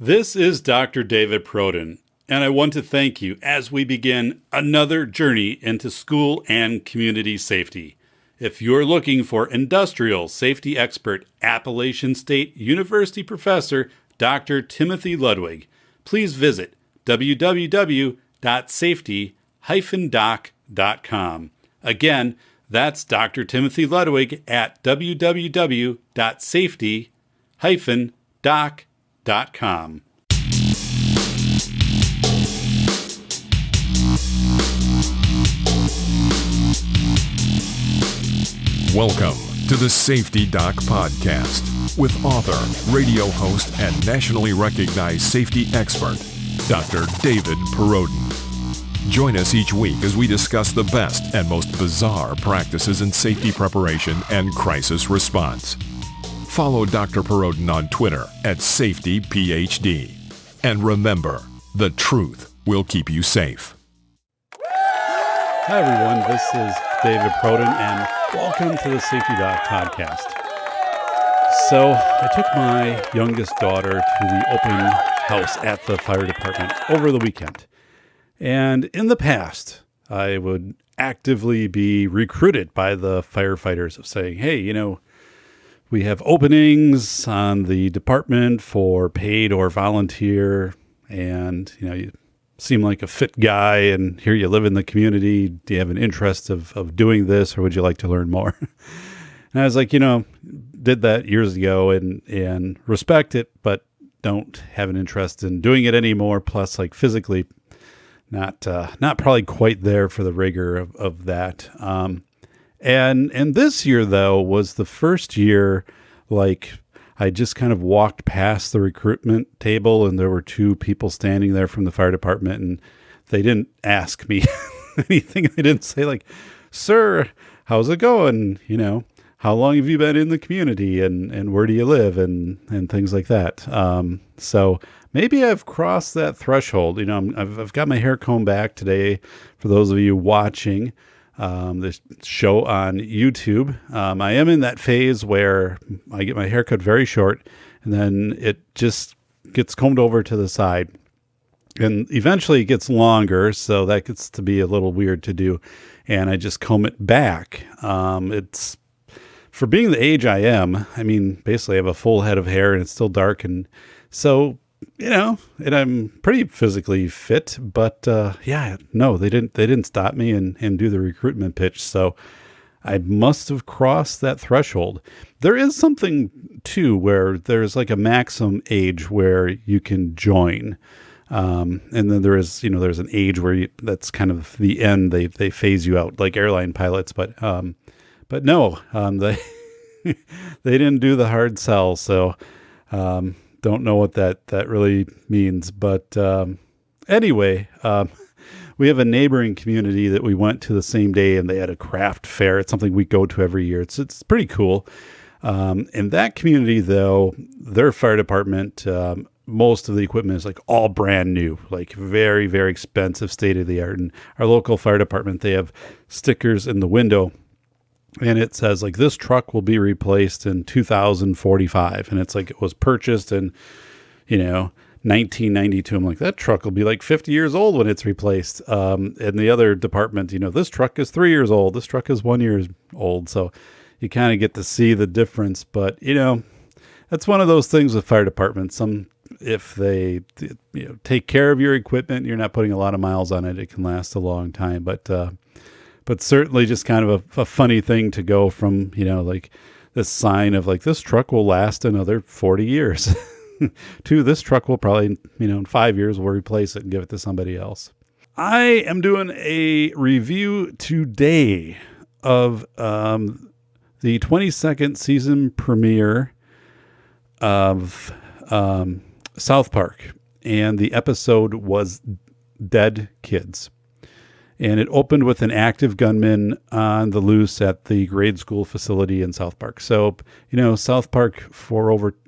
This is Dr. David Proden, and I want to thank you as we begin another journey into school and community safety. If you're looking for industrial safety expert, Appalachian State University professor Dr. Timothy Ludwig, please visit www.safety-doc.com. Again, that's Dr. Timothy Ludwig at www.safety-doc.com. Welcome to the Safety Doc Podcast with author, radio host, and nationally recognized safety expert, Dr. David Proden. Join us each week as we discuss the best and most bizarre practices in safety preparation and crisis response. Follow Dr. Proden on Twitter at SafetyPhD. And remember, the truth will keep you safe. Hi, everyone. This is David Proden, and welcome to the Safety Doc Podcast. So, I took my youngest daughter to the open house at the fire department over the weekend. And in the past, I would actively be recruited by the firefighters of saying, hey, we have openings on the department for paid or volunteer, and, you seem like a fit guy, and here you live in the community. Do you have an interest of doing this, or would you like to learn more? And I was like, did that years ago and respect it, but don't have an interest in doing it anymore. Plus, like physically, not probably quite there for the rigor of that. And this year, though, was the first year, like, I just kind of walked past the recruitment table, and there were two people standing there from the fire department, and they didn't ask me anything. They didn't say, like, sir, how's it going? How long have you been in the community, and where do you live, and things like that. So maybe I've crossed that threshold. I've got my hair combed back today for those of you watching this show on YouTube. I am in that phase where I get my hair cut very short, and then it just gets combed over to the side, and eventually it gets longer, so that gets to be a little weird to do, and I just comb it back. It's for being the age I am. I mean, basically I have a full head of hair, and it's still dark, and so and I'm pretty physically fit, but no, they didn't stop me and do the recruitment pitch. So I must have crossed that threshold. There is something too, where there's like a maximum age where you can join. And then there is, there's an age where that's kind of the end. They phase you out like airline pilots, but no, they, they didn't do the hard sell. So, don't know what that really means, but anyway, we have a neighboring community that we went to the same day, and they had a craft fair. It's something we go to every year. It's pretty cool. In that community, though, their fire department, most of the equipment is like all brand new, like very, very expensive, state of the art. And our local fire department, they have stickers in the window, and it says like, this truck will be replaced in 2045. And it's like, it was purchased in, 1992. I'm like, that truck will be like 50 years old when it's replaced. And the other department, this truck is 3 years old. This truck is 1 year old. So you kind of get to see the difference. But, that's one of those things with fire departments. If they, take care of your equipment, you're not putting a lot of miles on it, it can last a long time. But certainly just kind of a funny thing to go from, like this sign of like, this truck will last another 40 years to this truck will probably, in 5 years, we'll replace it and give it to somebody else. I am doing a review today of the 22nd season premiere of South Park, and the episode was Dead Kids. And it opened with an active gunman on the loose at the grade school facility in South Park. So, South Park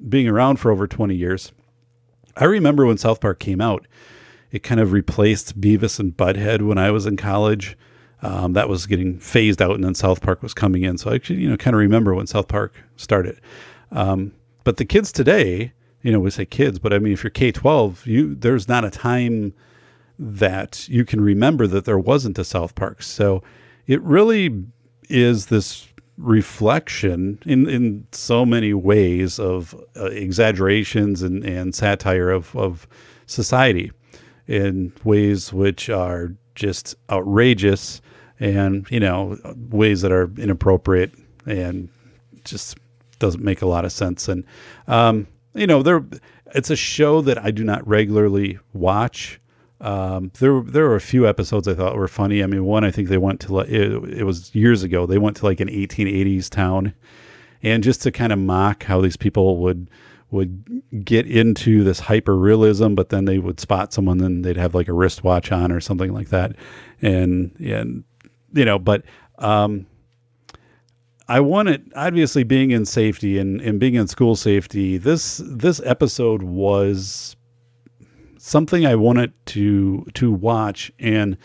being around for over 20 years. I remember when South Park came out, it kind of replaced Beavis and Butthead when I was in college. That was getting phased out, and then South Park was coming in. So I actually, kind of remember when South Park started. But the kids today, we say kids, but I mean, if you're K-12, there's not a time that you can remember that there wasn't a South Park. So it really is this reflection in so many ways of exaggerations and satire of society in ways which are just outrageous and, ways that are inappropriate and just doesn't make a lot of sense. And, it's a show that I do not regularly watch. There were a few episodes I thought were funny. I mean, one, I think they went to, it was years ago. They went to like an 1880s town, and just to kind of mock how these people would get into this hyper realism, but then they would spot someone, then they'd have like a wristwatch on or something like that. But, I wanted, obviously being in safety and being in school safety, this episode was something I wanted to watch and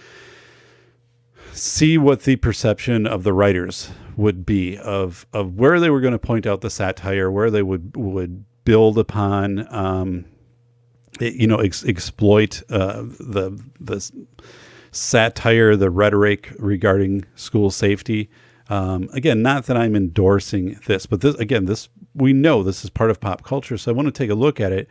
see what the perception of the writers would be of where they were going to point out the satire, where they would build upon, exploit the satire, the rhetoric regarding school safety. Again, not that I'm endorsing this, but this we know this is part of pop culture, so I want to take a look at it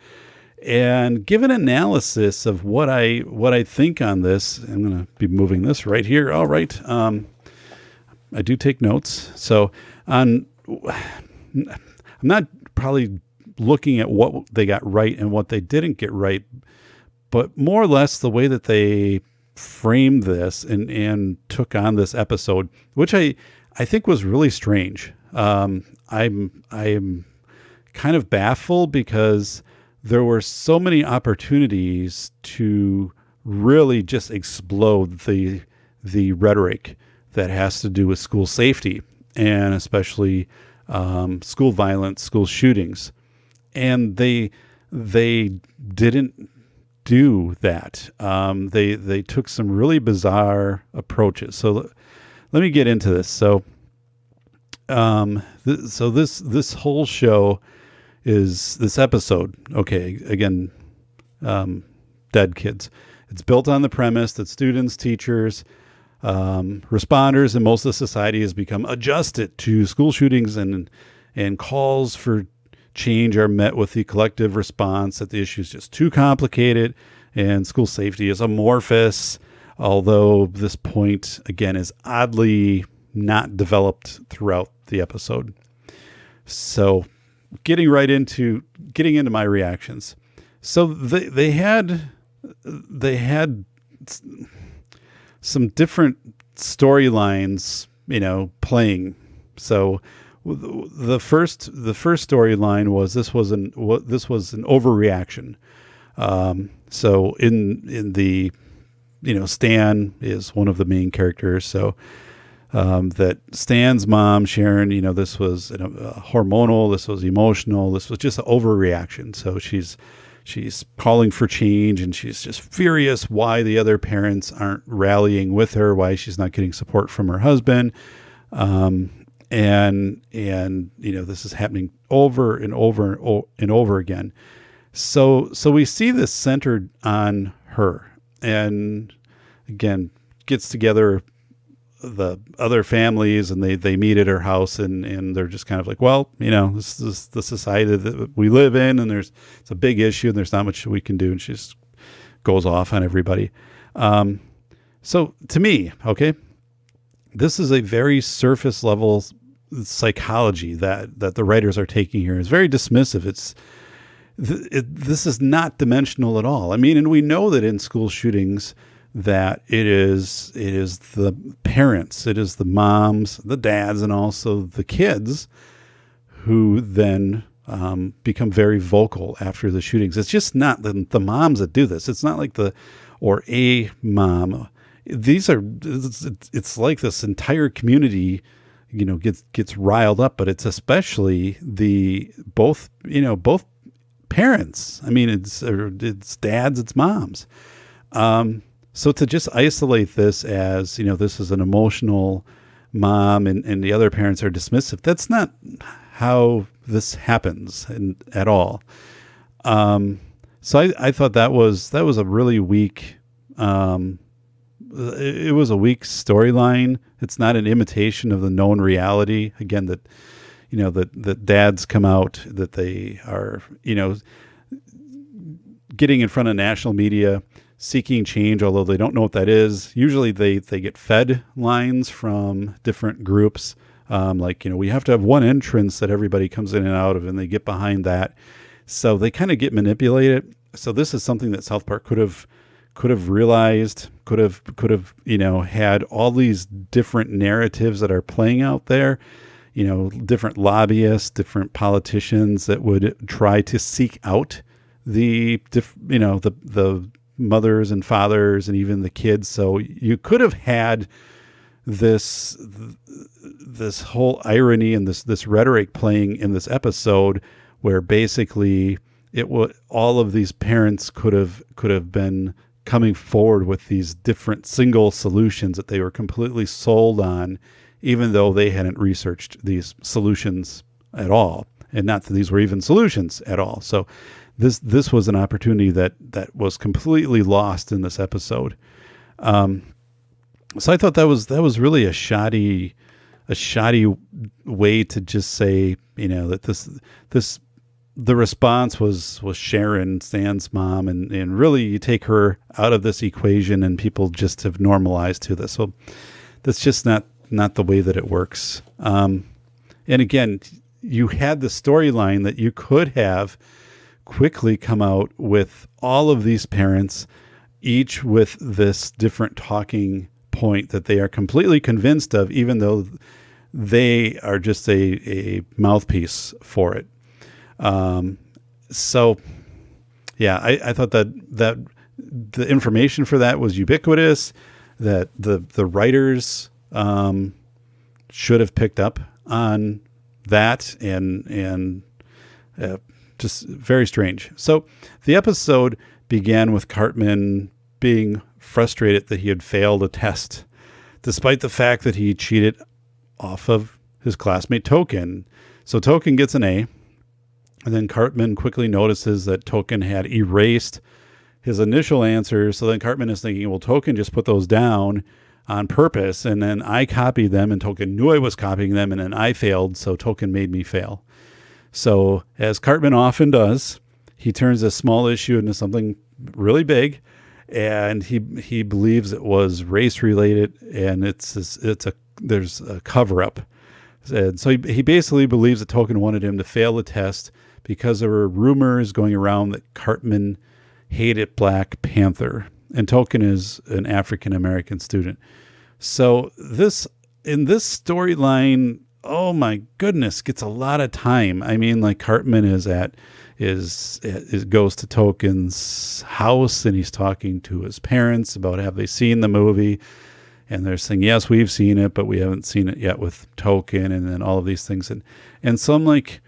and give an analysis of what I think on this. I'm going to be moving this right here. All right. I do take notes. So I'm not probably looking at what they got right and what they didn't get right, but more or less the way that they framed this and took on this episode, which I think was really strange. I'm kind of baffled because there were so many opportunities to really just explode the rhetoric that has to do with school safety and especially school violence, school shootings. And they didn't do that. They took some really bizarre approaches. So let me get into this. So this whole show is this episode. Okay, again, dead kids. It's built on the premise that students, teachers, responders, and most of society has become adjusted to school shootings, and calls for change are met with the collective response that the issue is just too complicated and school safety is amorphous. Although this point, again, is oddly not developed throughout the episode. So getting into my reactions. So they had some different storylines, playing. So the first storyline was this was an overreaction. So in the Stan is one of the main characters. So that Stan's mom, Sharon, this was hormonal, this was emotional, this was just an overreaction. So she's calling for change, and she's just furious why the other parents aren't rallying with her, why she's not getting support from her husband. And this is happening over and over and over again. So we see this centered on her, and again, gets together the other families, and they meet at her house, and they're just kind of like, well, this is the society that we live in, and it's a big issue, and there's not much we can do. And she just goes off on everybody. So to me, okay, this is a very surface level psychology that the writers are taking here. It's very dismissive. This is not dimensional at all. I mean, and we know that in school shootings that it is the parents, it is the moms, the dads, and also the kids who then become very vocal after the shootings. It's just not the moms that do this. It's not like or a mom. It's like this entire community, gets riled up, but it's especially both parents. I mean, it's dads, it's moms. So to just isolate this as, this is an emotional mom and the other parents are dismissive, that's not how this happens at all. So I thought that was a really weak. It was a weak storyline. It's not an imitation of the known reality. Again, that that dads come out, that they are getting in front of national media, seeking change, although they don't know what that is. Usually they get fed lines from different groups. Like, we have to have one entrance that everybody comes in and out of, and they get behind that. So they kind of get manipulated. So this is something that South Park could have realized, could have had all these different narratives that are playing out there, different lobbyists, different politicians that would try to seek out the mothers and fathers and even the kids. So you could have had this whole irony and this rhetoric playing in this episode, where basically all of these parents could have been coming forward with these different single solutions that they were completely sold on, even though they hadn't researched these solutions at all, and not that these were even solutions at all. So this was an opportunity that was completely lost in this episode. So I thought that was really a shoddy way to just say, that the response was Sharon, Stan's mom, and really you take her out of this equation and people just have normalized to this. So that's just not the way that it works. And again, you had the storyline that you could have quickly come out with all of these parents, each with this different talking point that they are completely convinced of, even though they are just a mouthpiece for it. So yeah, I thought that the information for that was ubiquitous, that the writers, should have picked up on that, and just very strange. So the episode began with Cartman being frustrated that he had failed a test, despite the fact that he cheated off of his classmate Token. So Token gets an A, and then Cartman quickly notices that Token had erased his initial answers. So then Cartman is thinking, well, Token just put those down on purpose, and then I copied them, and Token knew I was copying them, and then I failed, so Token made me fail. So as Cartman often does, he turns a small issue into something really big, and he believes it was race related, and there's a cover up. And so he basically believes that Token wanted him to fail the test because there were rumors going around that Cartman hated Black Panther, and Token is an African American student. So in this storyline, oh my goodness, gets a lot of time. I mean, like, Cartman goes to Token's house, and he's talking to his parents about, have they seen the movie? And they're saying, yes, we've seen it, but we haven't seen it yet with Token, and then all of these things. And so I'm like,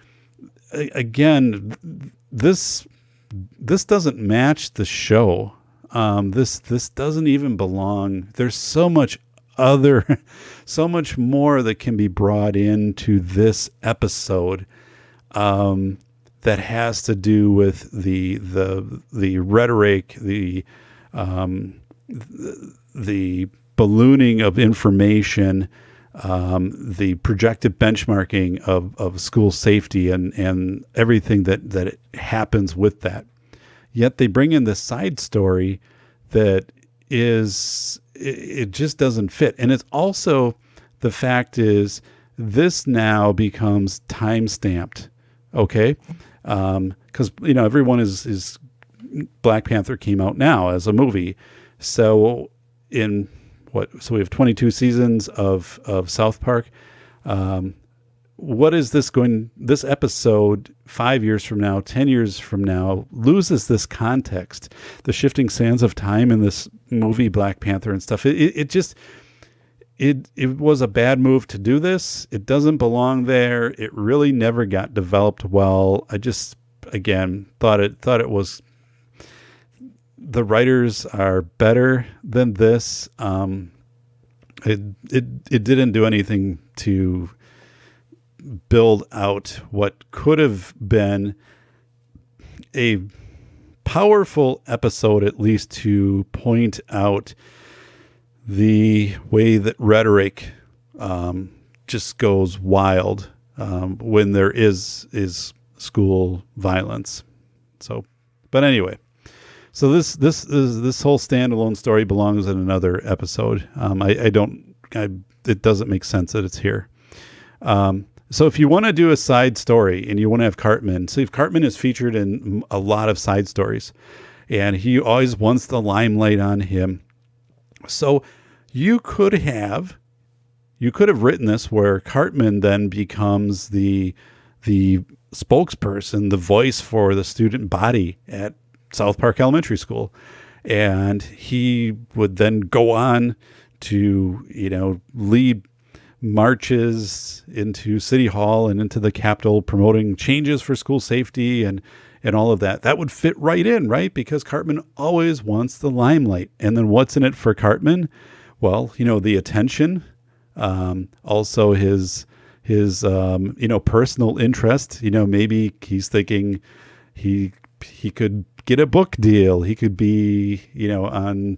again, this doesn't match the show. This doesn't even belong. There's so much more that can be brought into this episode, that has to do with the rhetoric, the ballooning of information, the projected benchmarking of school safety, and everything that happens with that. Yet they bring in this side story that it just doesn't fit. And it's also, the fact is, this now becomes time stamped. Okay. Cause everyone is Black Panther came out now as a movie. So so we have 22 seasons of South Park. What is this episode 5 years from now, 10 years from now, loses this context, the shifting sands of time in this movie, Black Panther and stuff. It was a bad move to do this. It doesn't belong there. It really never got developed well. I just, again, thought it was, the writers are better than this. It didn't do anything to build out what could have been a powerful episode, at least to point out the way that rhetoric just goes wild when there is school violence. So, but anyway, so this whole standalone story belongs in another episode. It doesn't make sense that it's here. So if you want to do a side story and you want to have Cartman, Steve Cartman is featured in a lot of side stories, and he always wants the limelight on him. So you could have written this where Cartman then becomes the spokesperson, the voice for the student body at South Park Elementary School, and he would then go on to lead marches into City Hall and into the Capitol promoting changes for school safety and all of that. That would fit right in, right? Because Cartman always wants the limelight. And then what's in it for Cartman? Well, the attention, also his personal interest. Maybe he's thinking he could get a book deal. He could be, on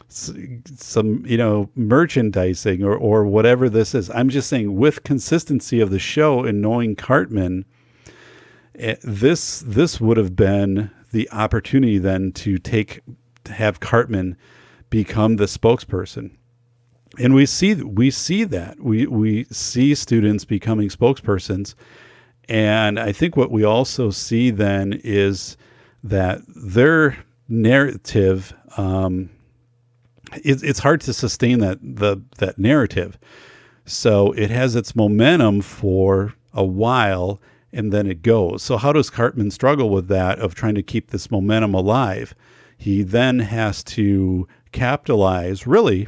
some merchandising or whatever this is. I'm just saying, with consistency of the show and knowing Cartman, this would have been the opportunity then to have Cartman become the spokesperson. And we see that we see students becoming spokespersons. And I think what we also see then is that their narrative, it's hard to sustain that narrative. So it has its momentum for a while and then it goes. So how does Cartman struggle with that, of trying to keep this momentum alive? He then has to capitalize really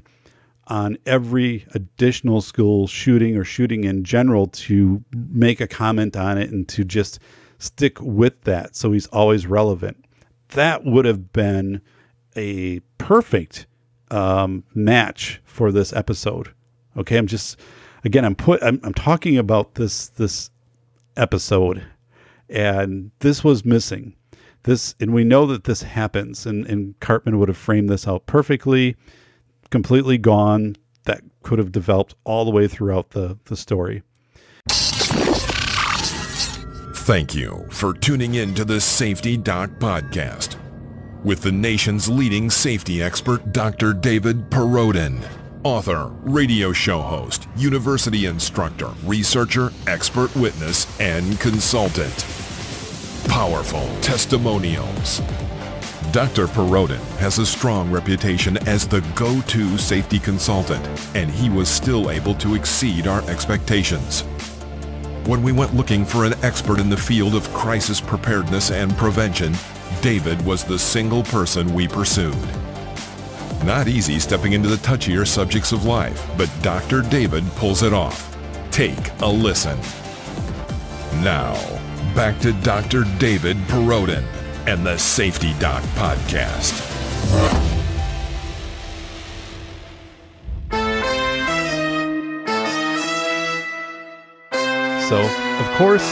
on every additional school shooting or shooting in general to make a comment on it and to just stick with that. So he's always relevant. That would have been a perfect match for this episode. Okay. I'm talking about this episode, and this was missing and we know that this happens, and Cartman would have framed this out perfectly. Completely gone. That could have developed all the way throughout the story. Thank you for tuning in to the Safety Doc Podcast with the nation's leading safety expert, Dr. David Perrodin, author, radio show host, university instructor, researcher, expert witness, and consultant. Powerful testimonials. Dr. Perrodin has a strong reputation as the go-to safety consultant, and he was still able to exceed our expectations. When we went looking for an expert in the field of crisis preparedness and prevention, David was the single person we pursued. Not easy stepping into the touchier subjects of life, but Dr. David pulls it off. Take a listen. Now, back to Dr. David Perrodin and the Safety Doc Podcast. So, of course,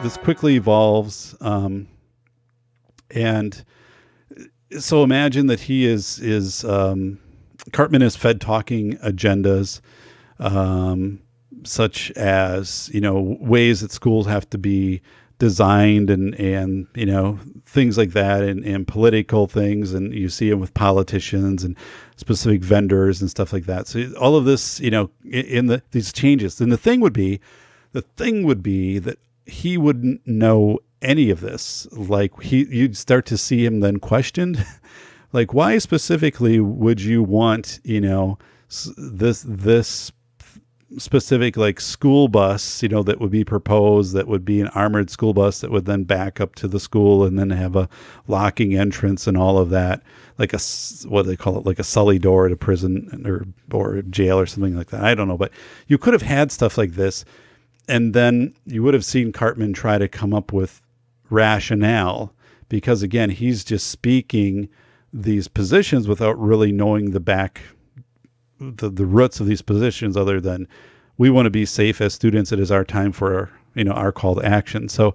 this quickly evolves, and so imagine that he is Cartman is fed talking agendas, such as ways that schools have to be designed and things like that, and political things, and you see them with politicians and specific vendors and stuff like that. So all of this, in these changes, and the thing would be that he wouldn't know any of this. Like you'd start to see him then questioned, like, why specifically would you want this specific like school bus, that would be proposed, that would be an armored school bus that would then back up to the school and then have a locking entrance and all of that, like what do they call it, like a sully door at a prison or jail or something like that. I don't know, but you could have had stuff like this, and then you would have seen Cartman try to come up with rationale, because again, he's just speaking these positions without really knowing the roots of these positions, other than we want to be safe as students. It is our time for our call to action. So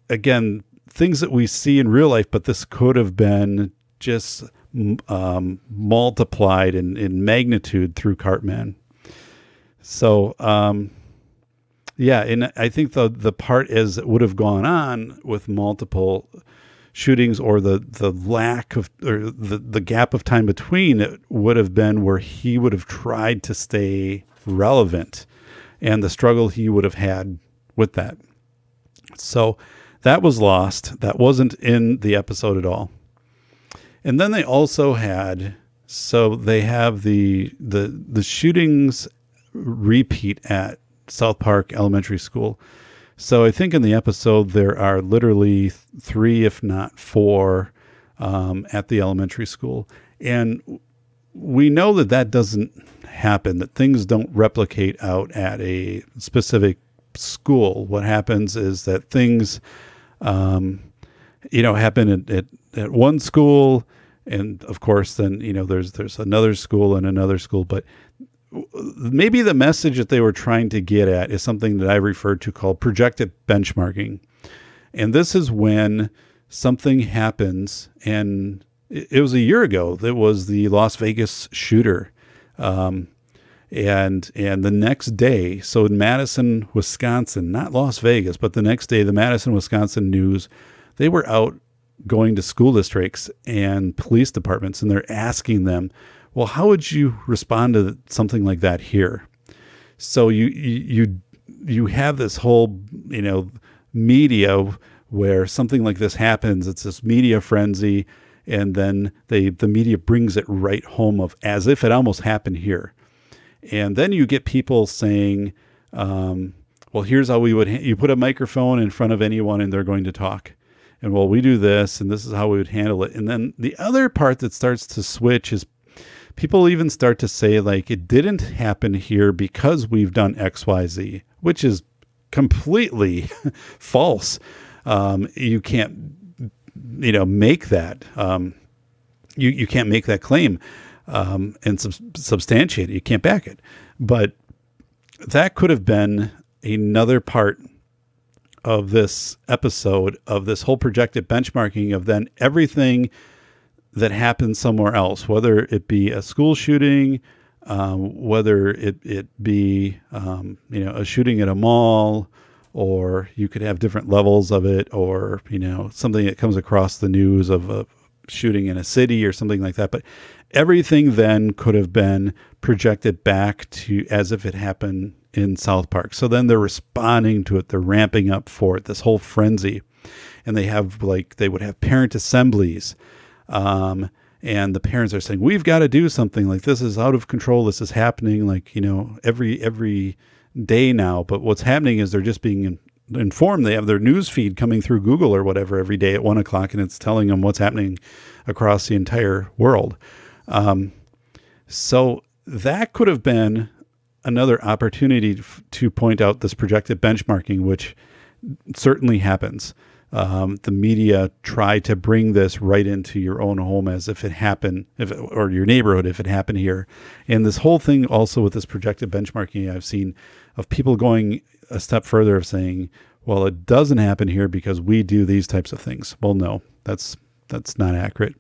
again, things that we see in real life, but this could have been just multiplied in magnitude through Cartman. So, yeah, and I think the part as it would have gone on with multiple shootings, or the lack of, or the gap of time between, it would have been where he would have tried to stay relevant, and the struggle he would have had with that. So that was lost. That wasn't in the episode at all. And then they also had, so they have the shootings repeat at South Park Elementary School. So I think in the episode there are literally 3, if not 4, at the elementary school. And we know that doesn't happen, that things don't replicate out at a specific school. What happens is that things, happen at one school, and of course then, there's another school and another school. But maybe the message that they were trying to get at is something that I referred to called projected benchmarking. And this is when something happens, and it was a year ago. That was the Las Vegas shooter. And the next day, so in Madison, Wisconsin, not Las Vegas, but the next day, the Madison, Wisconsin news, they were out going to school districts and police departments, and they're asking them, well, how would you respond to something like that here? So you have this whole, media where something like this happens. It's this media frenzy, and then the media brings it right home as if it almost happened here. And then you get people saying, well, here's how we would, you put a microphone in front of anyone and they're going to talk. And well, we do this, and this is how we would handle it. And then the other part that starts to switch is people even start to say, like, it didn't happen here because we've done X, Y, Z, which is completely false. You can't, make that. You can't make that claim and substantiate it. You can't back it. But that could have been another part of this episode, of this whole projected benchmarking of then everything that happens somewhere else, whether it be a school shooting, whether it be, a shooting at a mall, or you could have different levels of it, or, something that comes across the news of a shooting in a city or something like that. But everything then could have been projected back to as if it happened in South Park. So then they're responding to it. They're ramping up for it, this whole frenzy. And they would have parent assemblies. And the parents are saying, we've got to do something, like this is out of control. This is happening every day now. But what's happening is they're just being informed. They have their news feed coming through Google or whatever every day at 1:00, and it's telling them what's happening across the entire world. So that could have been another opportunity to point out this projected benchmarking, which certainly happens. The media try to bring this right into your own home as if it happened, or your neighborhood, if it happened here. And this whole thing also with this projected benchmarking I've seen of people going a step further of saying, well, it doesn't happen here because we do these types of things. Well, no, that's not accurate.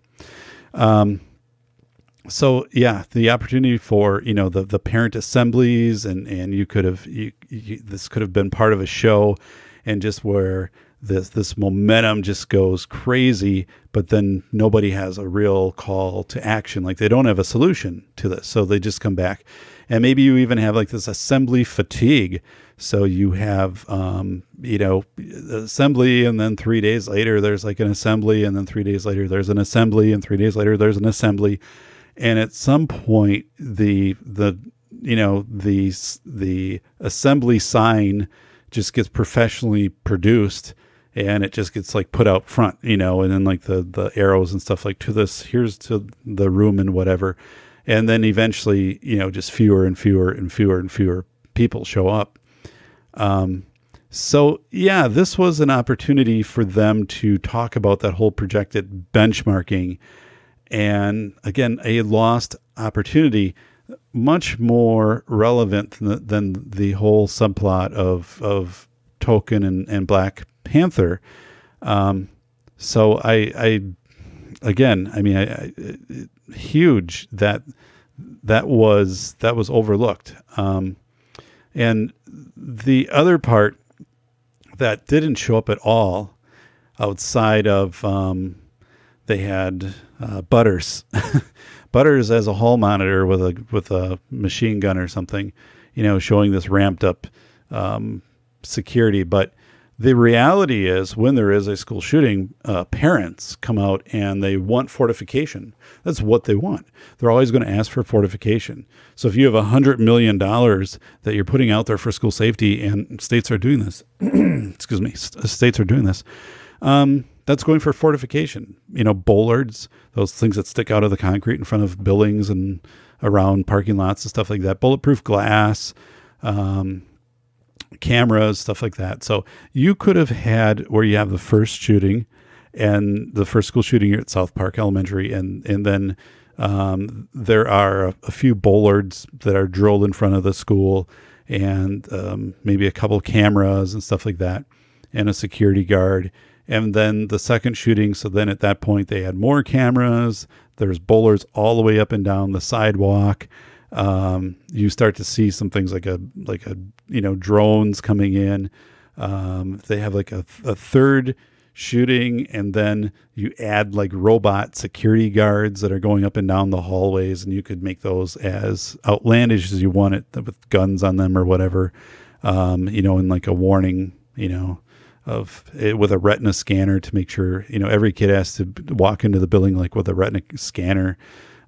So yeah, the opportunity for, the parent assemblies and you could have, this could have been part of a show, and just where this momentum just goes crazy, but then nobody has a real call to action. Like they don't have a solution to this. So they just come back, and maybe you even have like this assembly fatigue. So you have, assembly, and then 3 days later, there's like an assembly, and then 3 days later, there's an assembly, and 3 days later, there's an assembly. And at some point, the assembly sign just gets professionally produced, and it just gets like put out front, and then like the arrows and stuff, like here's to the room and whatever. And then eventually, just fewer and fewer and fewer and fewer people show up. So yeah, this was an opportunity for them to talk about that whole projected benchmarking. And again, a lost opportunity, much more relevant than the whole subplot of token and black Panther. So I again, I mean, huge that was overlooked. And the other part that didn't show up at all outside of, they had Butters, Butters as a hall monitor with a machine gun or something, showing this ramped up security. But the reality is, when there is a school shooting, parents come out and they want fortification. That's what they want. They're always going to ask for fortification. So if you have $100 million that you're putting out there for school safety, and states are doing this, excuse me, states are doing this, that's going for fortification. Bollards, those things that stick out of the concrete in front of buildings and around parking lots and stuff like that, bulletproof glass, cameras, stuff like that. So you could have had where you have the first shooting, and the first school shooting here at South Park Elementary, and then there are a few bollards that are drilled in front of the school, and maybe a couple cameras and stuff like that, and a security guard. And then the second shooting, so then at that point they had more cameras. There's bollards all the way up and down the sidewalk. You start to see some things like a drones coming in. They have like a third shooting, and then you add like robot security guards that are going up and down the hallways, and you could make those as outlandish as you want it, with guns on them or whatever, and like a warning, of it with a retina scanner to make sure, every kid has to walk into the building like with a retina scanner.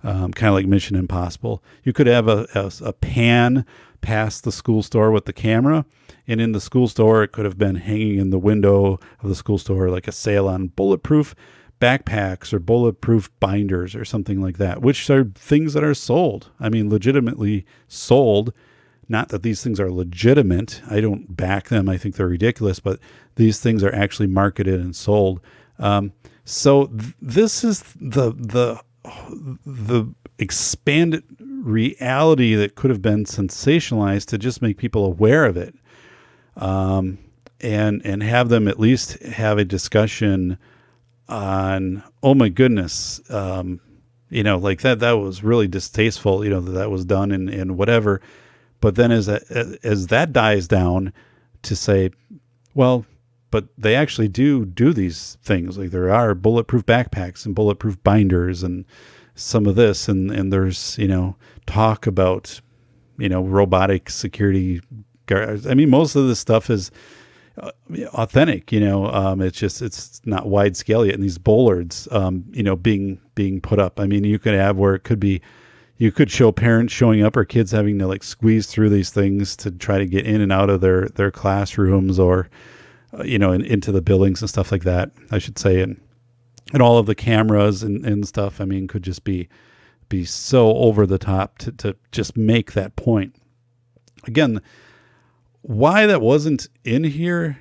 Kind of like Mission Impossible. You could have a pan past the school store with the camera, and in the school store, it could have been hanging in the window of the school store, like a sale on bulletproof backpacks or bulletproof binders or something like that, which are things that are sold. I mean, legitimately sold. Not that these things are legitimate. I don't back them. I think they're ridiculous, but these things are actually marketed and sold. So this is the expanded reality that could have been sensationalized to just make people aware of it, and have them at least have a discussion on, oh my goodness, like that was really distasteful, that was done and whatever. But then as that dies down, to say, well, but they actually do these things. Like there are bulletproof backpacks and bulletproof binders and some of this, and there's, talk about, robotic security guards. I mean, most of this stuff is authentic, it's not wide scale yet. And these bollards, being put up. I mean, you could have where it could be, you could show parents showing up or kids having to like squeeze through these things to try to get in and out of their classrooms, or, into the buildings and stuff like that, I should say. And all of the cameras and stuff, I mean, could just be so over the top to just make that point. Again, why that wasn't in here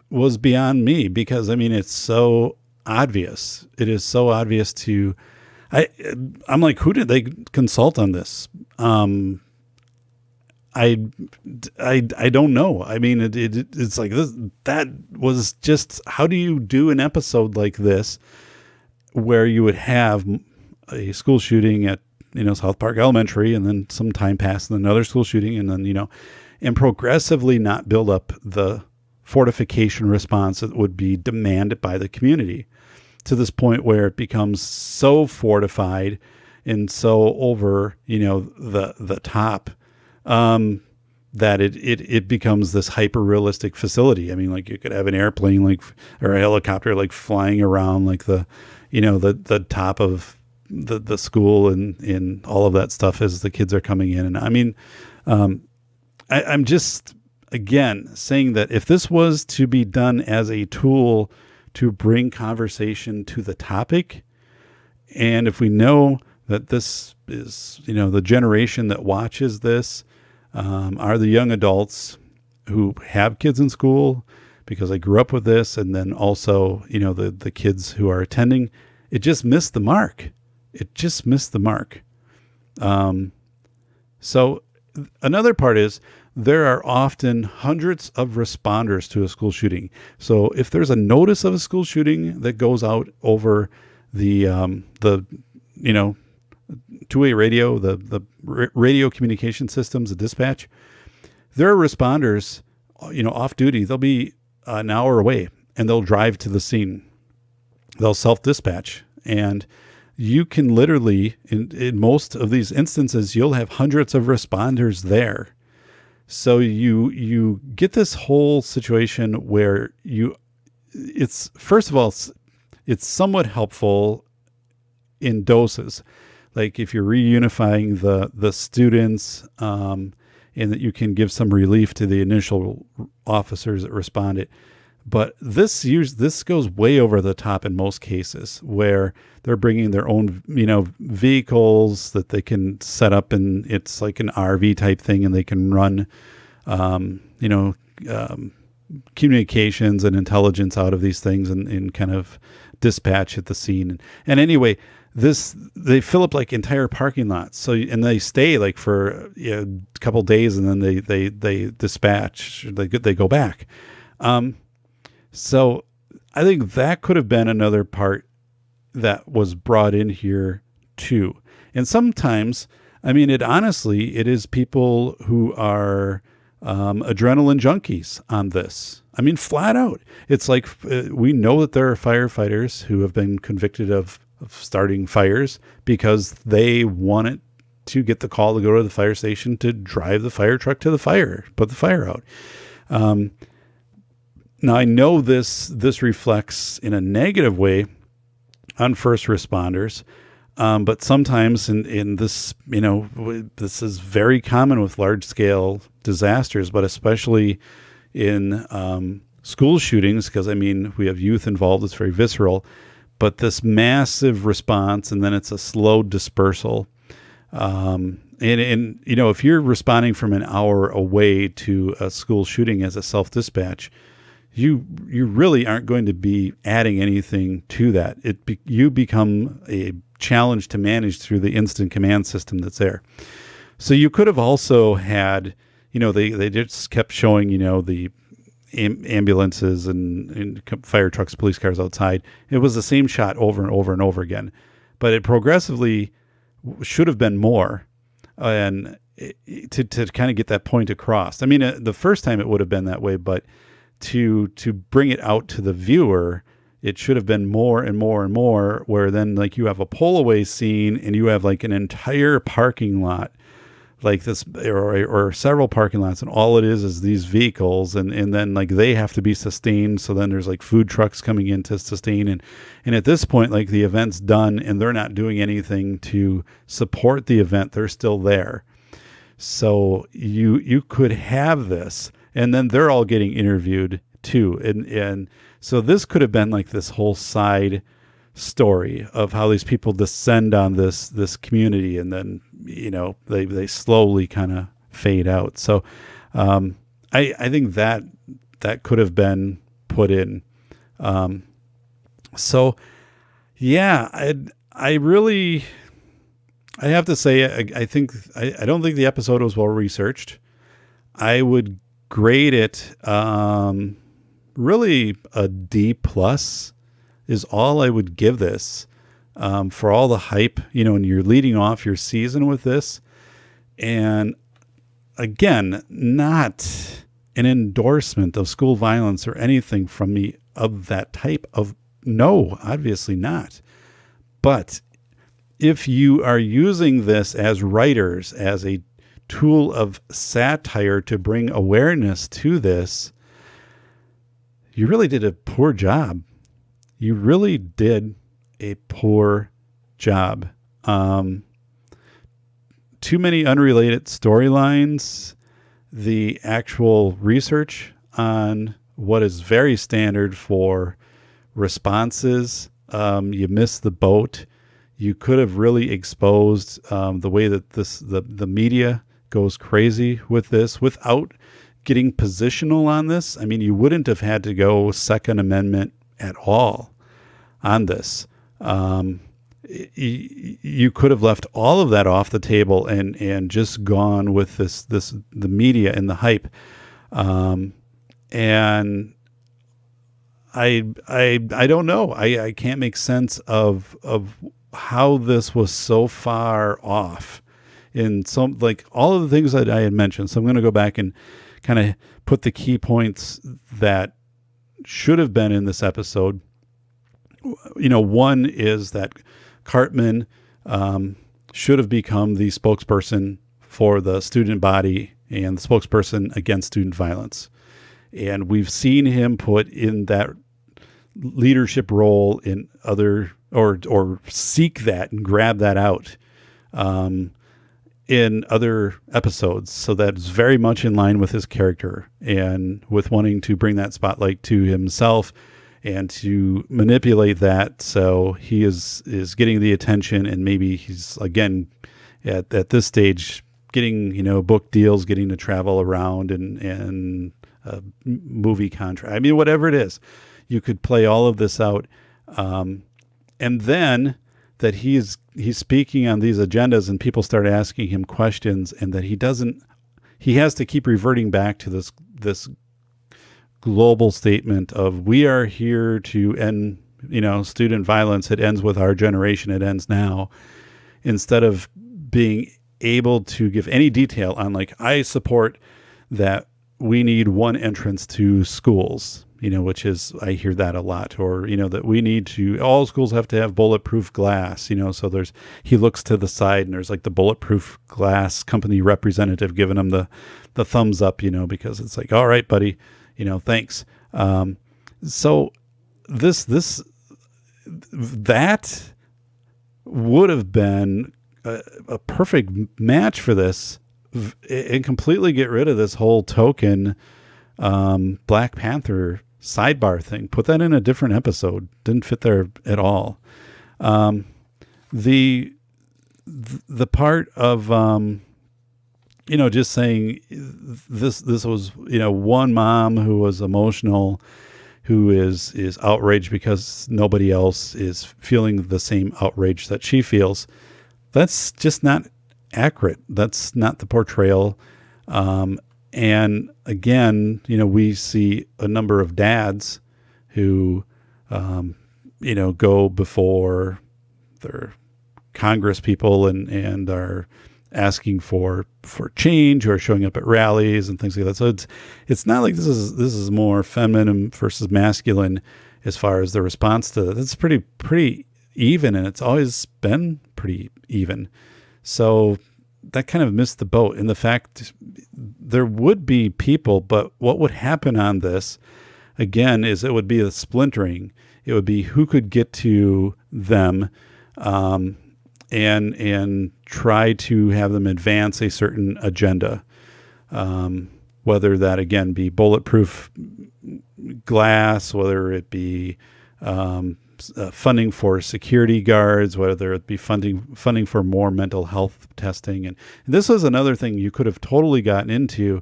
was beyond me, because I mean, it's so obvious. It is so obvious to, I'm like, who did they consult on this? I don't know. I mean, it's like this, that was just, how do you do an episode like this where you would have a school shooting at, South Park Elementary, and then some time passed and another school shooting, and then, and progressively not build up the fortification response that would be demanded by the community, to this point where it becomes so fortified and so over, the top, that it becomes this hyper realistic facility. I mean, like you could have an airplane or a helicopter flying around the top of the school and all of that stuff as the kids are coming in. And I mean, I'm just, again, saying that if this was to be done as a tool to bring conversation to the topic, and if we know that this is, the generation that watches this, are the young adults who have kids in school, because I grew up with this, and then also, the kids who are attending, it just missed the mark. It just missed the mark. So another part is there are often hundreds of responders to a school shooting. So if there's a notice of a school shooting that goes out over the two-way radio, the radio communication systems, the dispatch, there are responders, off duty. They'll be an hour away and they'll drive to the scene. They'll self-dispatch, and you can literally, in most of these instances, you'll have hundreds of responders there. So you get this whole situation where it's first of all, it's somewhat helpful in doses. Like if you're reunifying the students, and that you can give some relief to the initial officers that responded. But this goes way over the top in most cases, where they're bringing their own, vehicles that they can set up, and it's like an RV type thing, and they can run, communications and intelligence out of these things and kind of dispatch at the scene. And anyway, they fill up like entire parking lots. So, and they stay like for a couple days, and then they dispatch, they go back. So I think that could have been another part that was brought in here too. And sometimes, it is people who are adrenaline junkies on this. Flat out. It's like we know that there are firefighters who have been convicted of starting fires because they wanted to get the call to go to the fire station to drive the fire truck to the fire, put the fire out. Now, I know this reflects in a negative way on first responders, but sometimes in this, this is very common with large-scale disasters, but especially in school shootings, because, we have youth involved. It's very visceral, but this massive response, and then it's a slow dispersal. If you're responding from an hour away to a school shooting as a self-dispatch, you really aren't going to be adding anything to that. You become a challenge to manage through the instant command system that's there. So you could have also had, they just kept showing, the ambulances and fire trucks, police cars outside. It was the same shot over and over and over again, but it progressively should have been more, and to kind of get that point across. The first time it would have been that way, but to bring it out to the viewer, it should have been more and more and more, where then like you have a pull away scene and you have like an entire parking lot like this, or several parking lots, and all it is these vehicles, and then like they have to be sustained. So then there's like food trucks coming in to sustain, and at this point, like the event's done and they're not doing anything to support the event. They're still there. So you could have this, and then they're all getting interviewed too. And so this could have been like this whole side story of how these people descend on this community, and then, they slowly kind of fade out. So I think that could have been put in. So yeah, I have to say, I don't think the episode was well researched. I would grade it really a D+ is all I would give this, for all the hype, and you're leading off your season with this. And again, not an endorsement of school violence or anything from me of that type of, no, obviously not. But if you are using this as writers, as a tool of satire to bring awareness to this, you really did a poor job. You really did a poor job. Too many unrelated storylines. The actual research on what is very standard for responses, you missed the boat. You could have really exposed the way that the media goes crazy with this without getting positional on this. You wouldn't have had to go Second Amendment at all on this. you could have left all of that off the table and just gone with the media and the hype. And I don't know. I can't make sense of how this was so far off in some, like all of the things that I had mentioned. So I'm going to go back and kind of put the key points that should have been in this episode. One is that Cartman should have become the spokesperson for the student body and the spokesperson against student violence. And we've seen him put in that leadership role in other, or seek that and grab that out in other episodes. So that's very much in line with his character and with wanting to bring that spotlight to himself and to manipulate that. So he is getting the attention, and maybe he's, again, at this stage, getting, book deals, getting to travel around and movie contract. I mean, whatever it is, you could play all of this out. And then that he's speaking on these agendas and people start asking him questions, and that he has to keep reverting back to this global statement of, we are here to end, student violence. It ends with our generation. It ends now, instead of being able to give any detail on, like, I support that we need one entrance to schools, which is, I hear that a lot, or, that we need to, all schools have to have bulletproof glass, so he looks to the side and there's like the bulletproof glass company representative giving him the thumbs up, because it's like, all right, buddy, thanks. So that would have been a perfect match for this, and completely get rid of this whole token Black Panther sidebar thing. Put that in a different episode. Didn't fit there at all. The part of just saying this was one mom who was emotional, who is outraged because nobody else is feeling the same outrage that she feels. That's just not accurate. That's not the portrayal. And again, we see a number of dads who, go before their Congress people and are asking for change, or showing up at rallies and things like that. So it's not like this is more feminine versus masculine as far as the response to that. It's pretty even, and it's always been pretty even. So that kind of missed the boat. And the fact there would be people, but what would happen on this, again, is it would be a splintering. It would be who could get to them, and try to have them advance a certain agenda. Whether that, again, be bulletproof glass, whether it be funding for security guards, whether it be funding for more mental health testing. And this was another thing you could have totally gotten into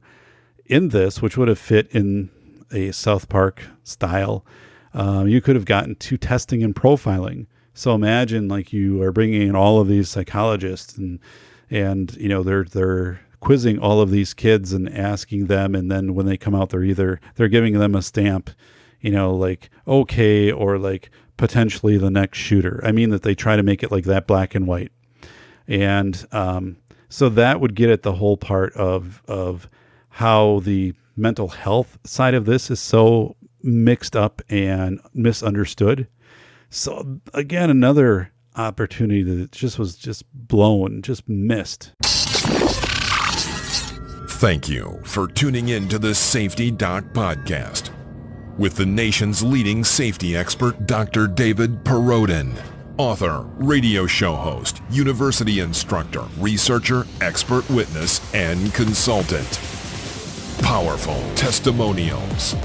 in this, which would have fit in a South Park style. You could have gotten to testing and profiling. So imagine, like, you are bringing in all of these psychologists and they're quizzing all of these kids and asking them, and then when they come out, they're giving them a stamp, like okay, or like potentially the next shooter. I mean, that they try to make it like that, black and white. And so that would get at the whole part of how the mental health side of this is so mixed up and misunderstood. So again, another opportunity that was missed. Thank you for tuning in to the Safety Doc Podcast with the nation's leading safety expert, Dr. David Perrodin, author, radio show host, university instructor, researcher, expert witness, and consultant. Powerful testimonials.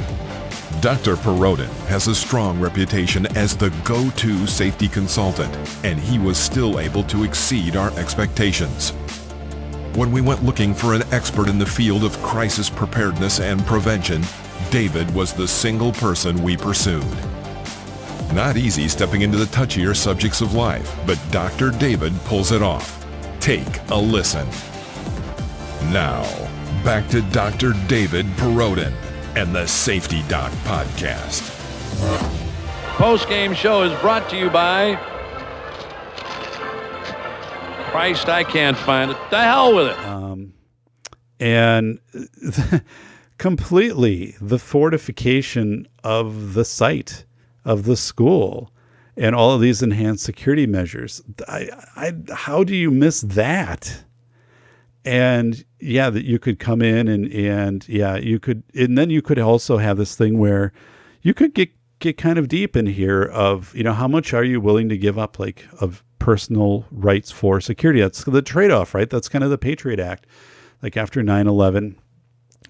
Dr. Perrodin has a strong reputation as the go-to safety consultant, and he was still able to exceed our expectations. When we went looking for an expert in the field of crisis preparedness and prevention, David was the single person we pursued. Not easy stepping into the touchier subjects of life, but Dr. David pulls it off. Take a listen. Now, back to Dr. David Perrodin and the Safety Doc Podcast. Post-game show is brought to you by Christ, I can't find it. The hell with it. And completely the fortification of the site of the school and all of these enhanced security measures. How do you miss that? And yeah, that you could come in and yeah, you could, and then you could also have this thing where you could get kind of deep in here of, how much are you willing to give up, like, of personal rights for security? That's the trade-off, right? That's kind of the Patriot Act. Like after 9/11,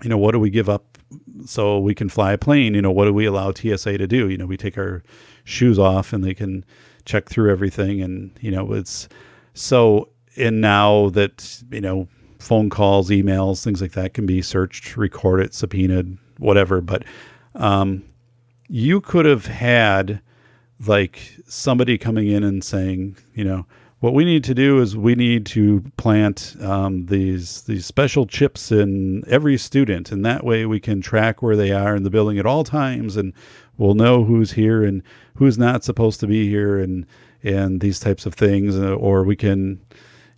what do we give up so we can fly a plane? What do we allow TSA to do? We take our shoes off and they can check through everything. And, it's so, and now that, phone calls, emails, things like that can be searched, recorded, subpoenaed, whatever. But you could have had like somebody coming in and saying, what we need to do is we need to plant these special chips in every student, and that way we can track where they are in the building at all times, and we'll know who's here and who's not supposed to be here, and these types of things. Or we can,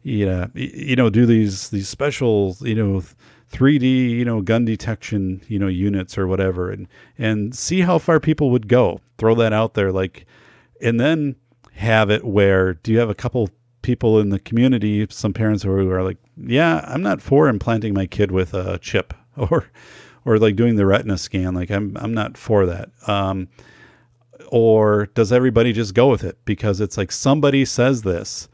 do these special, 3D, gun detection, units or whatever, and see how far people would go. Throw that out there, like, and then have it where, do you have a couple people in the community, some parents who are like, yeah, I'm not for implanting my kid with a chip or like doing the retina scan. Like I'm not for that. Or does everybody just go with it? Because it's like somebody says that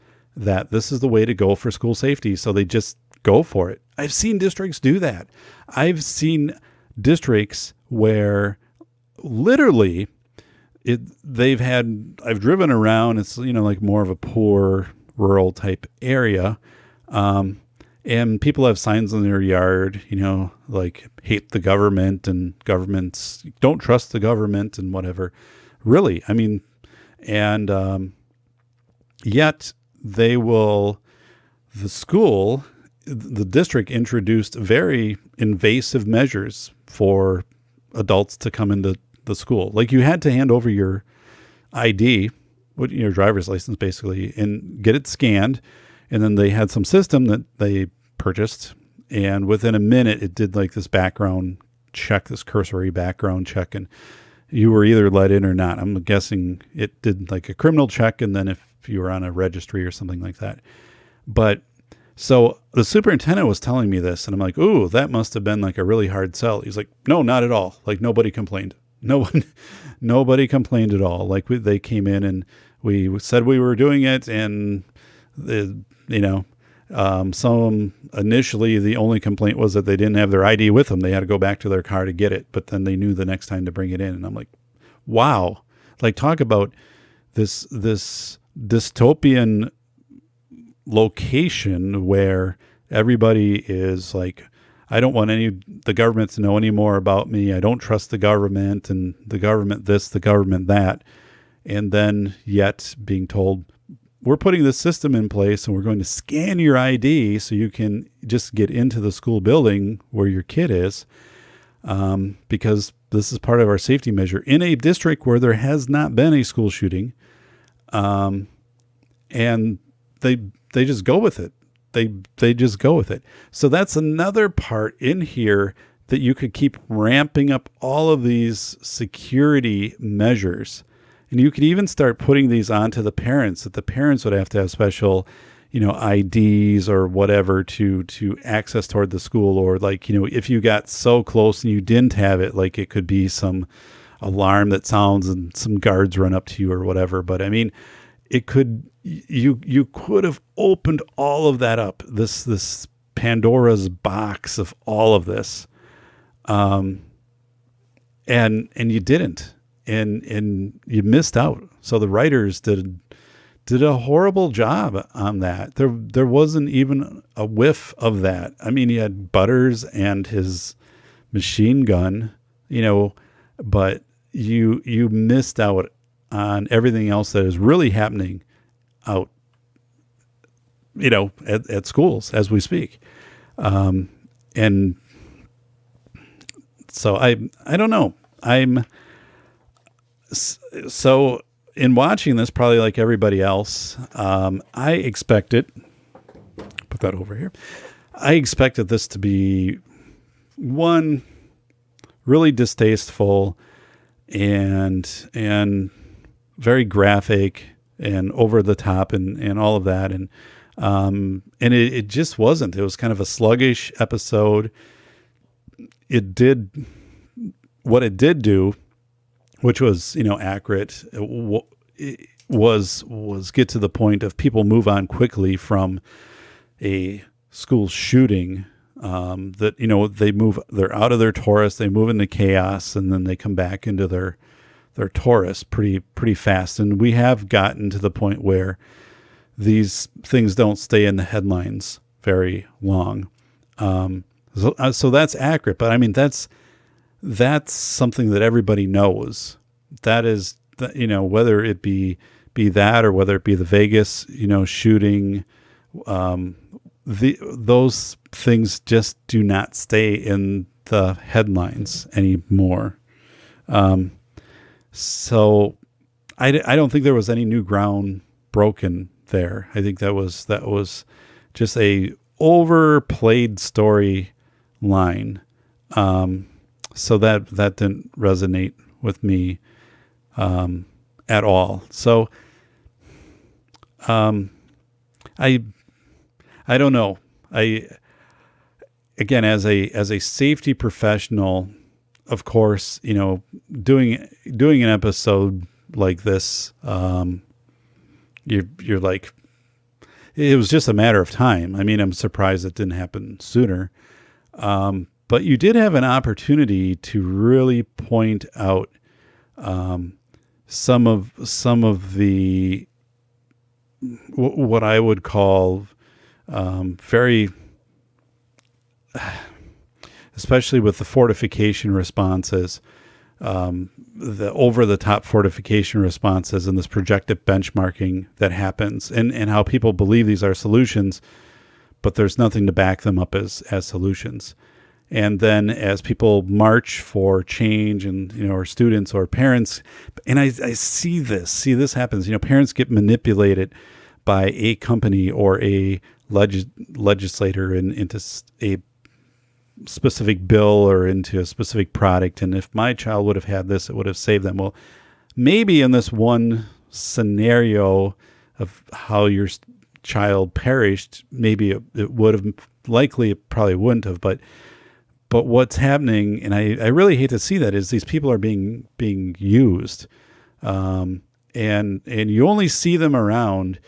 this is the way to go for school safety. So they just go for it. I've seen districts do that. I've seen districts where literally I've driven around, it's, like more of a poor rural type area. And people have signs in their yard, like hate the government and governments, don't trust the government and whatever. Really. I mean, and, yet the district introduced very invasive measures for adults to come into the school. Like you had to hand over your ID, your driver's license basically, and get it scanned. And then they had some system that they purchased. And within a minute, it did like this background check, this cursory background check. And you were either let in or not. I'm guessing it did like a criminal check. And then if you were on a registry or something like that. But so the superintendent was telling me this, and I'm like, ooh, that must have been like a really hard sell. He's like, no, not at all. Like nobody complained. Nobody complained at all. Like they came in and we said we were doing it. And, some initially the only complaint was that they didn't have their ID with them. They had to go back to their car to get it, but then they knew the next time to bring it in. And I'm like, wow, like talk about this dystopian location where everybody is like, I don't want the government to know any more about me. I don't trust the government, and the government this, the government that. And then yet being told, we're putting this system in place and we're going to scan your ID so you can just get into the school building where your kid is, because this is part of our safety measure in a district where there has not been a school shooting. And they just go with it. They just go with it. So that's another part in here that you could keep ramping up all of these security measures. And you could even start putting these onto the parents, that the parents would have to have special, IDs or whatever to access toward the school. Or like, if you got so close and you didn't have it, like it could be some alarm that sounds and some guards run up to you or whatever. But I mean, it could, you could have opened all of that up, this Pandora's box of all of this. And you didn't, and you missed out. So the writers did a horrible job on that. There wasn't even a whiff of that. I mean, he had Butters and his machine gun, but you missed out on everything else that is really happening out, at schools as we speak. And so I don't know. So in watching this, probably like everybody else, I expected, put that over here. I expected this to be one really distasteful and very graphic and over the top and all of that. And it just wasn't. It was kind of a sluggish episode. It did what it did do, which was, accurate. It was get to the point of people move on quickly from a school shooting, that, they're out of their Taurus, they move into chaos, and then they come back into their Taurus pretty fast. And we have gotten to the point where these things don't stay in the headlines very long. So that's accurate, but I mean, that's something that everybody knows. That is, whether it be that or whether it be the Vegas, shooting, those things just do not stay in the headlines anymore. So I don't think there was any new ground broken there. I think that was just a overplayed story line. So that didn't resonate with me at all. So I don't know. Again, as a safety professional, of course, doing an episode like this, you're like, it was just a matter of time. I mean, I'm surprised it didn't happen sooner. But you did have an opportunity to really point out some of the what I would call very, especially with the fortification responses, the over-the-top fortification responses and this projective benchmarking that happens, and how people believe these are solutions, but there's nothing to back them up as solutions. And then as people march for change, and or students or parents, and I see this happens. Parents get manipulated by a company or a legislator into a specific bill or into a specific product. And if my child would have had this, it would have saved them. Well, maybe in this one scenario of how your child perished, maybe it would have, likely it probably wouldn't have, but what's happening, and I really hate to see that, is these people are being used. And you only see them around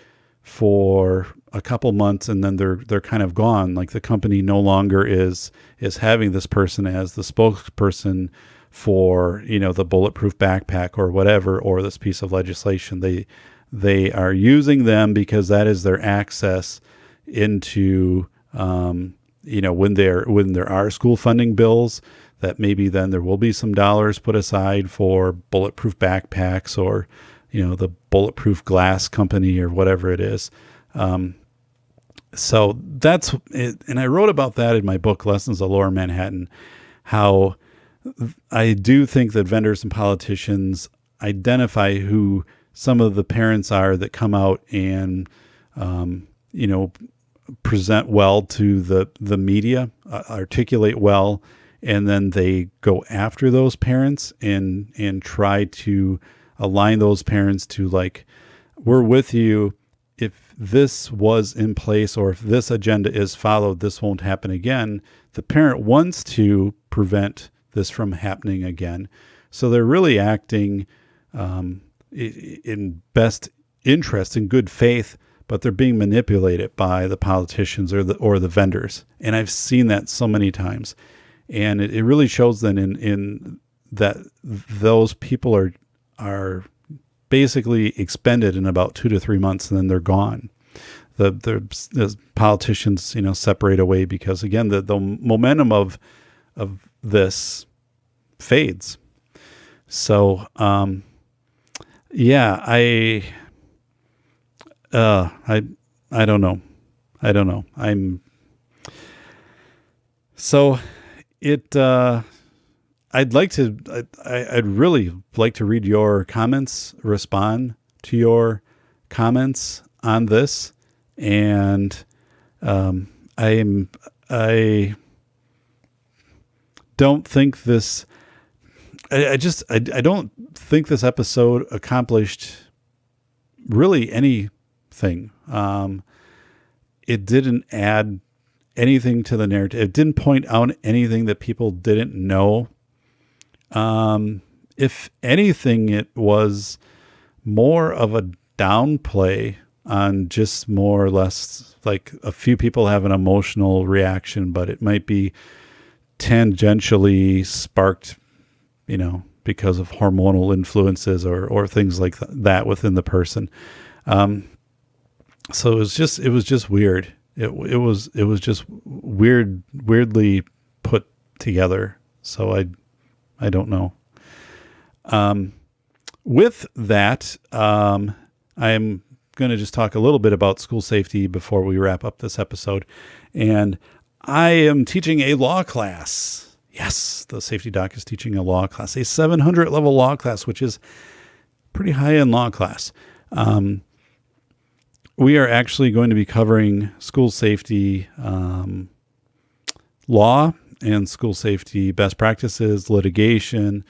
for a couple months, and then they're kind of gone. Like the company no longer is having this person as the spokesperson for, the bulletproof backpack or whatever, or this piece of legislation. They are using them because that is their access into, when there are school funding bills, that maybe then there will be some dollars put aside for bulletproof backpacks or, the bulletproof glass company or whatever it is. So that's it. And I wrote about that in my book, Lessons of Lower Manhattan, how I do think that vendors and politicians identify who some of the parents are that come out and, present well to the media, articulate well, and then they go after those parents and try to align those parents to, like, we're with you. If this was in place or if this agenda is followed, this won't happen again. The parent wants to prevent this from happening again. So they're really acting in best interest, in good faith, but they're being manipulated by the politicians or the vendors. And I've seen that so many times. And it really shows then in that those people are basically expended in about 2 to 3 months, and then they're gone. The politicians, separate away because, again, the momentum of this fades. So Yeah, I don't know. I don't know. So it, I'd really like to read your comments, respond to your comments on this. And, I don't think this, I don't think this episode accomplished really anything. It didn't add anything to the narrative. It didn't point out anything that people didn't know. If anything, it was more of a downplay on just more or less like a few people have an emotional reaction, but it might be tangentially sparked, because of hormonal influences or things like that within the person. So it was just weird. It was just weirdly put together. So I don't know. With that, I am going to just talk a little bit about school safety before we wrap up this episode. And I am teaching a law class. Yes, the Safety Doc is teaching a law class, a 700 level law class, which is pretty high-end law class. We are actually going to be covering school safety law and school safety best practices, litigation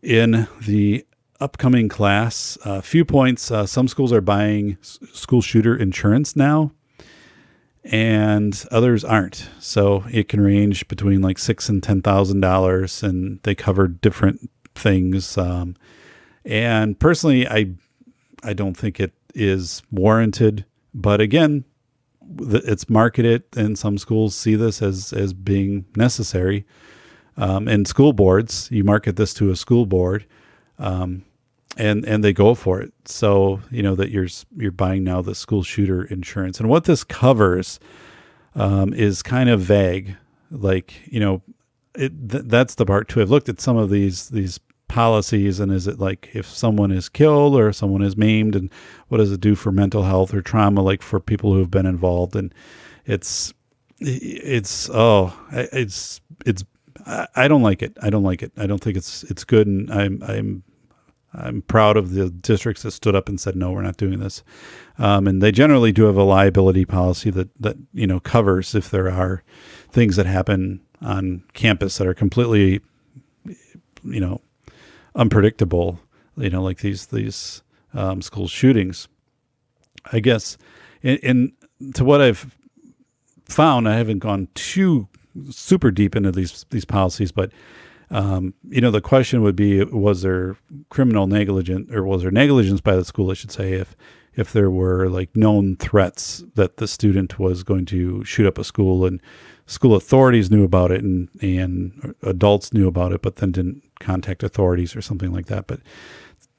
in the upcoming class. A few points. Some schools are buying school shooter insurance now, and others aren't. So it can range between like $6,000 and $10,000, and they cover different things. And personally, I don't think it is warranted, but again, it's marketed, and some schools see this as being necessary. And school boards, you market this to a school board, and they go for it. So that you're buying now the school shooter insurance, and what this covers is kind of vague. Like that's the part too. I've looked at some of these policies, and is it like if someone is killed or someone is maimed, and what does it do for mental health or trauma, like for people who have been involved? And it's I don't like it. I don't like it. I don't think it's good. And I'm proud of the districts that stood up and said, no, we're not doing this. And they generally do have a liability policy that covers if there are things that happen on campus that are completely, unpredictable, like these school shootings. I guess in to what I've found, I haven't gone too super deep into these policies, but the question would be, was there criminal negligence, or was there negligence by the school, I should say, if there were like known threats that the student was going to shoot up a school, and school authorities knew about it, and adults knew about it, but then didn't contact authorities or something like that. But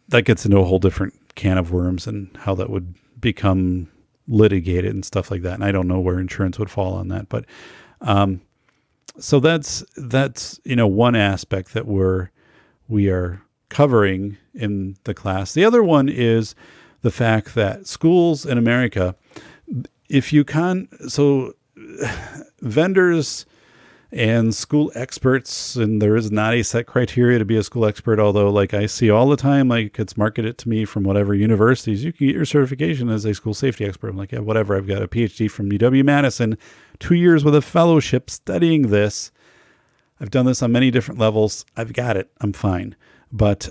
that gets into a whole different can of worms, and how that would become litigated and stuff like that. And I don't know where insurance would fall on that, but so that's one aspect that we are covering in the class. The other one is the fact that schools in America, vendors and school experts, and there is not a set criteria to be a school expert, although like I see all the time, like it's marketed to me from whatever universities, you can get your certification as a school safety expert. I'm like, yeah, whatever. I've got a PhD from UW-Madison, 2 years with a fellowship studying this. I've done this on many different levels. I've got it. I'm fine. But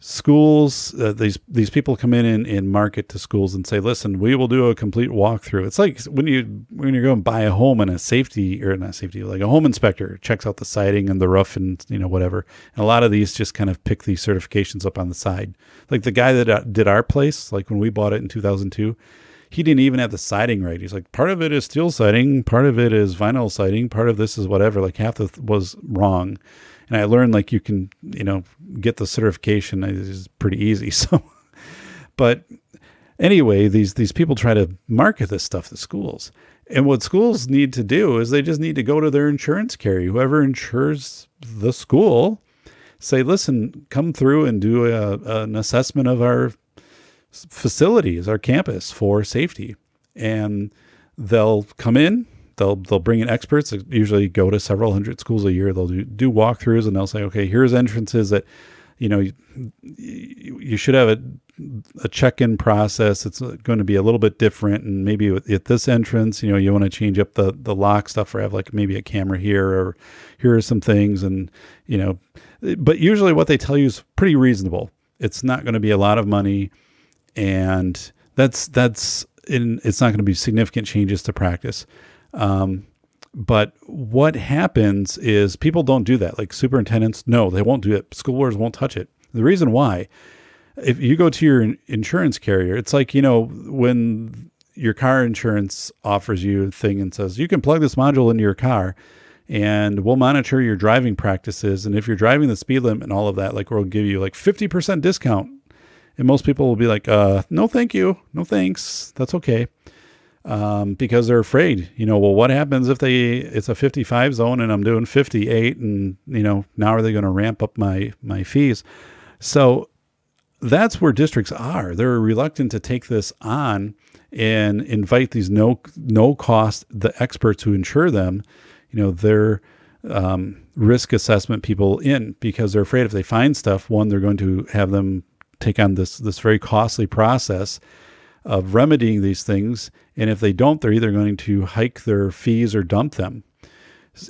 schools, these people come in and market to schools and say, listen, we will do a complete walkthrough. It's like when you go and buy a home, and like a home inspector checks out the siding and the roof and whatever. And a lot of these just kind of pick these certifications up on the side. Like the guy that did our place, like when we bought it in 2002, he didn't even have the siding right. He's like, part of it is steel siding, part of it is vinyl siding, part of this is whatever. Like half was wrong. And I learned like you can, get the certification is pretty easy. So, but anyway, these people try to market this stuff to schools. And what schools need to do is they just need to go to their insurance carrier, whoever insures the school, say, listen, come through and do an assessment of our facilities, our campus for safety. And they'll come in, they'll bring in experts that usually go to several hundred schools a year. They'll do walkthroughs, and they'll say, okay, here's entrances that, you should have a check-in process. It's going to be a little bit different. And maybe at this entrance, you want to change up the lock stuff, or have like maybe a camera here, or here are some things. And, but usually what they tell you is pretty reasonable. It's not going to be a lot of money. And it's not going to be significant changes to practice. But what happens is people don't do that. Like superintendents, no, they won't do it. School boards won't touch it. The reason why, if you go to your insurance carrier, it's like, when your car insurance offers you a thing and says, you can plug this module into your car and we'll monitor your driving practices. And if you're driving the speed limit and all of that, like we'll give you like 50% discount. And most people will be like, no, thank you. No, thanks. That's okay. Because they're afraid, well, what happens if it's a 55 zone and I'm doing 58 and, now are they going to ramp up my fees? So that's where districts are. They're reluctant to take this on and invite these no cost, the experts who insure them, their risk assessment people in, because they're afraid if they find stuff, one, they're going to have them take on this very costly process of remedying these things. And if they don't, they're either going to hike their fees or dump them.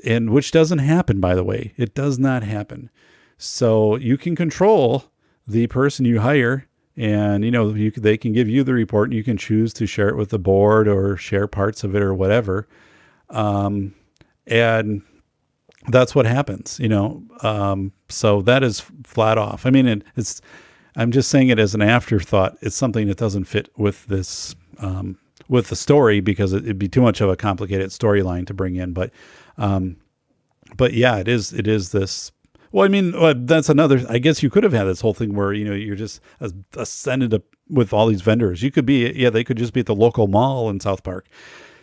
And which doesn't happen, by the way. It does not happen. So you can control the person you hire, and, they can give you the report, and you can choose to share it with the board or share parts of it or whatever. And that's what happens, so that is flat off. I mean, I'm just saying it as an afterthought. It's something that doesn't fit with this, with the story, because it'd be too much of a complicated storyline to bring in. But yeah, it is this. Well, I mean, that's another. I guess you could have had this whole thing where you're just ascended up with all these vendors. You could be, they could just be at the local mall in South Park,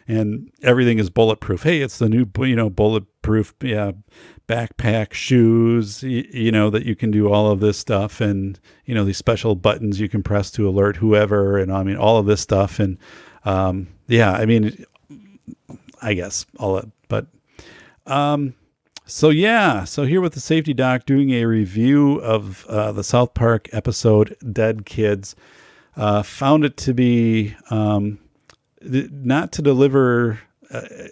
and everything is bulletproof. Hey, it's the new, bulletproof, backpack, shoes, that you can do all of this stuff. And, these special buttons you can press to alert whoever. And I mean, all of this stuff. And, I mean, I guess all that, but, so here with the Safety Doc doing a review of, the South Park episode, Dead Kids, found it to be, not to deliver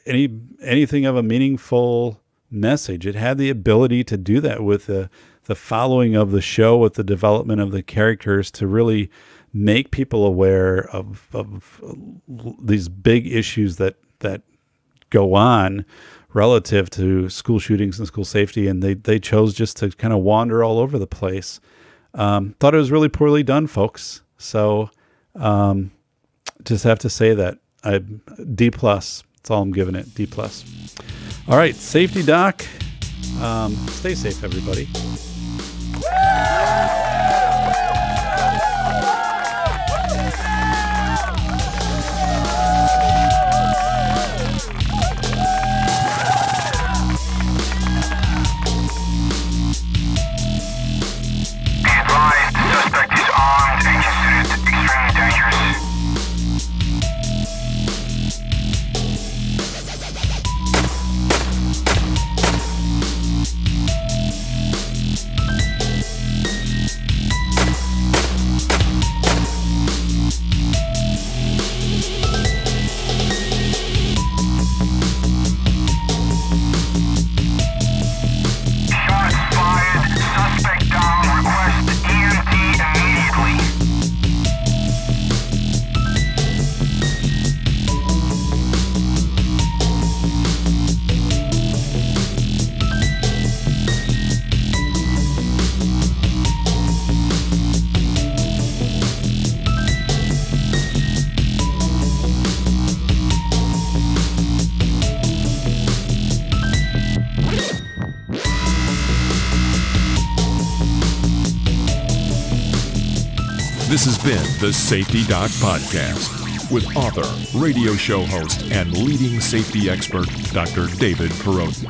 anything of a meaningful message. It had the ability to do that with the following of the show, with the development of the characters, to really make people aware of these big issues that go on relative to school shootings and school safety. And they chose just to kind of wander all over the place. Thought it was really poorly done, folks. So just have to say that D+. That's all I'm giving it. D+. All right, Safety Doc. Stay safe, everybody. Suspect is armed and considered extremely dangerous. This has been the Safety Doc Podcast with author, radio show host, and leading safety expert, Dr. David Perrotin.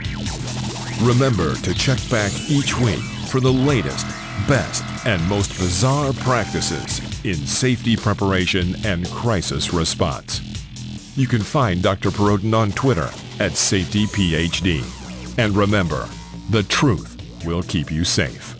Remember to check back each week for the latest, best, and most bizarre practices in safety preparation and crisis response. You can find Dr. Perrodin on Twitter @SafetyPhD. And remember, the truth will keep you safe.